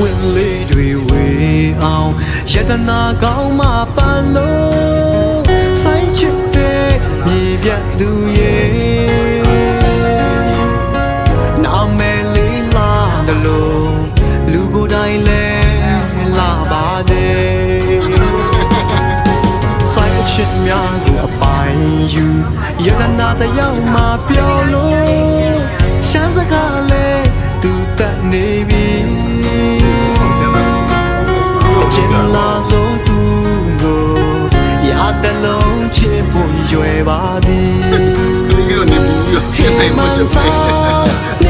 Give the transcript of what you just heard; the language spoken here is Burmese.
ဝင်လေးတွေဝေအောင်ယတနာကောင်းမှပန်လို့ဆိုင်ချစ်တဲ့မြေပြတ်သူရဲ့နာမည်လေးလာတယ်လို့လူကိုယ်တိုင်လဲလာပါတယ်ဆိုင်ချစ်များကိုအပိုင်ယူယတနာတယောက်မှပြောလို့ရှမ်းစကားလဲသူတက်နေပြီကျင်လာဆုံးသူကိုရတဲ့လုံးချစ်ဖို့ရွယ်ပါသည် ဒီလိုနေဘူးရနေမှချက်ပဲ